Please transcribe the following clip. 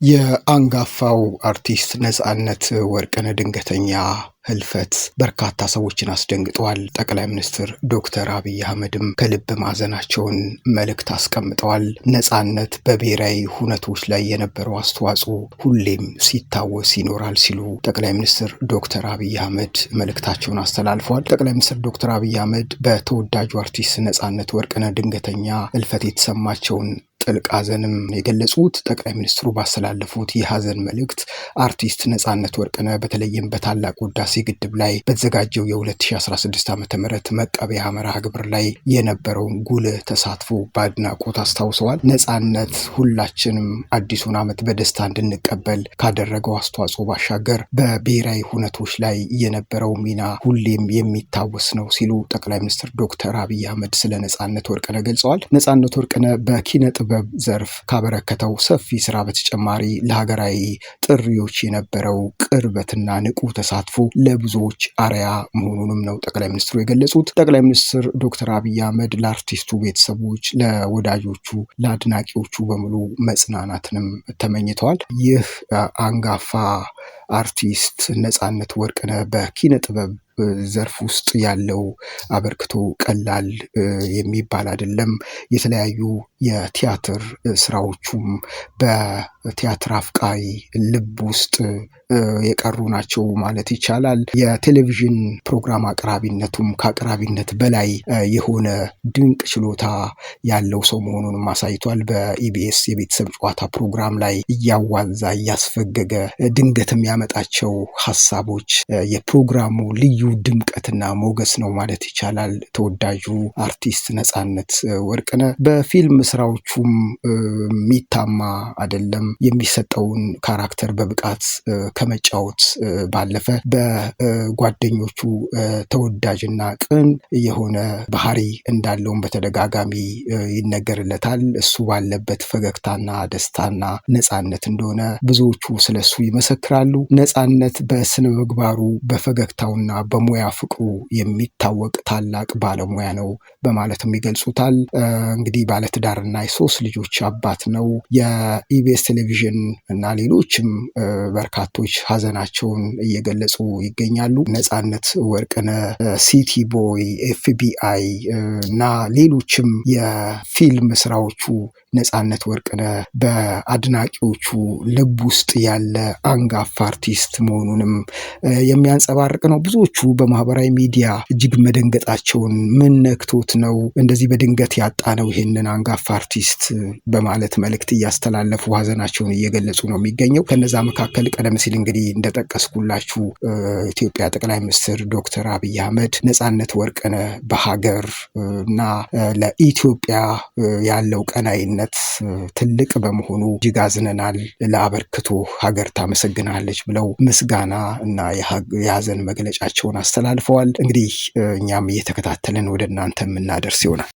የአንጋፋው አርቲስት ነጻነት ወርቅነህ ድንገተኛ ህልፈት በርካታ ሰዎችን አስደንግጧል። ጠቅላይ ሚኒስትር ዶክተር አብይ አህመድም ከልብ ማዘናቸውን መልእክት አስቀምጠዋል። ነጻነት በብሔራዊ ሁነቶች ላይ የነበረው አስተዋጽኦ ሁሌም ሲታወስ ይኖራል ሲሉ ጠቅላይ ሚኒስትር ዶክተር አብይ አህመድ መልእክታቸውን አስተላልፈዋል። ጠቅላይ ሚኒስትር ዶክተር አብይ አህመድ በተወዳጁ አርቲስት ነጻነት ወርቅነህ ድንገተኛ ህልፈት የተሰማቸውን ጥልቅ ሐዘንም የገለጹት ጠቅላይ ሚኒስትሩ ባስተላለፉት የሐዘን መልእክት አርቲስት ነጻነት ወርቅነህ በተለይም በታላቁ ህዳሴ ግድብ ላይ በተዘጋጀው የ2016 ዓ.ም መቀበያ መርሃ ግብር ላይ የነበረውን ጉልህ ተሳትፎ በአድናቆት አስታውሰዋል። ነጻነት ሁላችንም አዲሱን ዓመት በደስታ እንድንቀበል ካደረገው አስተዋጽኦ ባሻገር በብሔራዊ ሁነቶች ላይ የነበረው ሚና ሁሌም የሚታወስ ነው ሲሉ ጠቅላይ ሚኒስትር ዶክተር አብይ አህመድ ስለ ነጻነት ወርቅነህ ገልጸዋል። ነጻነት ወርቅነህ በኪነ ጥበብ ዘርፍ ካበረከተው ሰፊ ስራ በተጨማሪ ለሀገራዊ ጥሪዎች የነበረው ቅርበትና ንቁ ተሳትፎ ለብዙዎች አርአያ መሆኑንም ነው ጠቅላይ ሚኒስትሩ የገለጹት። ጠቅላይ ሚኒስትር ዶክተር አብይ አህመድ ለአርቲስቱ ቤተሰቦች፣ ለወዳጆቹ፣ ለአድናቂዎቹ በሙሉ መጽናናትንም ተመኝተዋል። ይህ አንጋፋ አርቲስት ነጻነት ወርቅነህ በኪነ ጥበብ ዘርፍ ውስጥ ያለው አበርክቶ ቀላል የሚባል አይደለም። የተለያዩ የቲያትር ስራዎቹም በቲያትር አፍቃሪ ልብ ውስጥ የቀሩ ናቸው ማለት ይቻላል። የቴሌቪዥን ፕሮግራም አቅራቢነቱም ከአቅራቢነት በላይ የሆነ ድንቅ ችሎታ ያለው ሰው መሆኑንም አሳይቷል። በኢቢኤስ የቤተሰብ ጨዋታ ፕሮግራም ላይ እያዋዛ እያስፈገገ ድንገት የሚያመጣቸው ሀሳቦች የፕሮግራሙ ልዩ ድምቀትና ሞገስ ነው ማለት ይቻላል። ተወዳጁ አርቲስት ነጻነት ወርቅነህ በፊልም ስራዎቹም የሚታማ አይደለም። የሚሰጠውን ካራክተር በብቃት ከመጫወት ባለፈ በጓደኞቹ ተወዳጅና ቅን የሆነ ባህሪ እንዳለውም በተደጋጋሚ ይነገርለታል። እሱ ባለበት ፈገግታና ደስታና ነጻነት እንደሆነ ብዙዎቹ ስለሱ ይመሰክራሉ። ነጻነት በስነ ምግባሩ በፈገግታውና በሙያ ፍቅሩ የሚታወቅ ታላቅ ባለሙያ ነው በማለትም ይገልጹታል። እንግዲህ ባለትዳርና የሶስት ልጆች አባት ነው። የኢቢኤስ ቴሌቪዥን እና ሌሎችም በርካቶች ሀዘናቸውን እየገለጹ ይገኛሉ። ነጻነት ወርቅነህ፣ ሲቲ ቦይ፣ ኤፍቢአይ እና ሌሎችም የፊልም ስራዎቹ ነጻነት ወርቅነህ በአድናቂዎቹ ልብ ውስጥ ያለ አንጋፋ አርቲስት መሆኑንም የሚያንጸባርቅ ነው። ብዙዎቹ በማህበራዊ ሚዲያ እጅግ መደንገጣቸውን ምን ነክቶት ነው እንደዚህ በድንገት ያጣ ነው ይህንን አንጋፋ አርቲስት በማለት መልእክት እያስተላለፉ ሀዘናቸውን እየገለጹ ነው የሚገኘው። ከነዛ መካከል ቀደም ሲል እንግዲህ እንደጠቀስኩላችሁ ኢትዮጵያ ጠቅላይ ሚኒስትር ዶክተር አብይ አህመድ ነጻነት ወርቅነህ በሀገር እና ለኢትዮጵያ ያለው ቀናይነት ትልቅ በመሆኑ እጅግ አዝነናል፣ ለአበርክቶ ሀገር ታመሰግናለች ብለው ምስጋና እና የሀዘን መግለጫቸውን አስተላልፈዋል። እንግዲህ እኛም እየተከታተልን ወደ እናንተ የምናደርስ ይሆናል።